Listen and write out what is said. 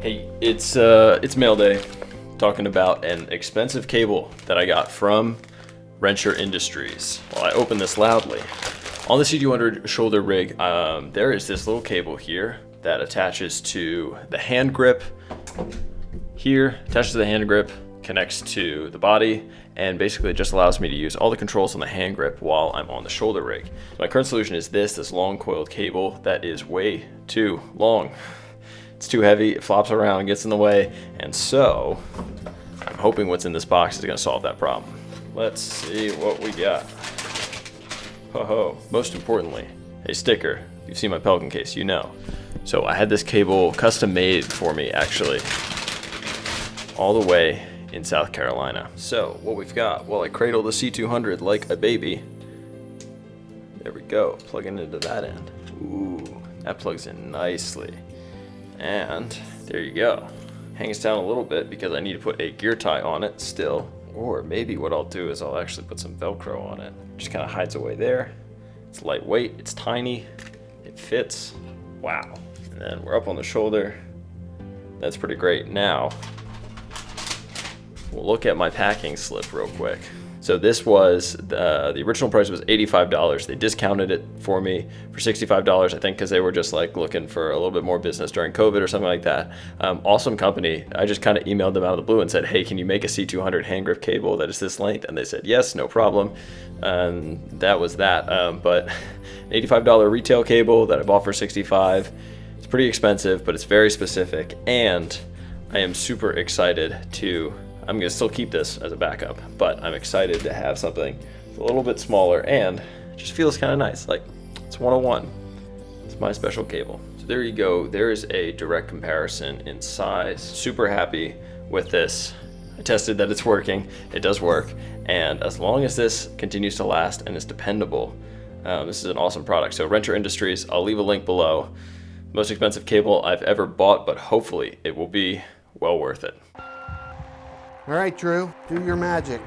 Hey, it's mail day. Talking about an expensive cable that I got from Wrencher Industries. While I open this loudly, on the C200 shoulder rig, there is this little cable here that attaches to the hand grip. Here, attaches to the hand grip, connects to the body, and basically it just allows me to use all the controls on the hand grip while I'm on the shoulder rig. My current solution is this long coiled cable that is way too long. It's too heavy, it flops around, gets in the way, and so I'm hoping what's in this box is gonna solve that problem. Let's see what we got. Ho-ho, most importantly, a sticker. If you've seen my Pelican case, you know. So I had this cable custom made for me, actually, all the way in South Carolina. So what we've got, well, I cradle the C200 like a baby. There we go, plugging into that end. Ooh, that plugs in nicely. And there you go. Hangs down a little bit because I need to put a gear tie on it still. Or maybe what I'll do is I'll actually put some Velcro on it. Just kind of hides away there. It's lightweight, it's tiny, it fits. Wow. And then we're up on the shoulder. That's pretty great. Now, we'll look at my packing slip real quick. So this was, the original price was $85. They discounted it for me for $65, I think, because they were just like looking for a little bit more business during COVID or something like that. Awesome company. I just kind of emailed them out of the blue and said, hey, can you make a C200 hand grip cable that is this length? And they said, yes, no problem. And that was that. But an $85 retail cable that I bought for $65. It's pretty expensive, but it's very specific. And I am super excited to, I'm gonna still keep this as a backup, but I'm excited to have something a little bit smaller and it just feels kind of nice. Like, it's 101. It's my special cable. So there you go. There is a direct comparison in size. Super happy with this. I tested that it's working. It does work. And as long as this continues to last and is dependable, this is an awesome product. So Wrencher Industries, I'll leave a link below. Most expensive cable I've ever bought, but hopefully it will be well worth it. All right, Drew, do your magic.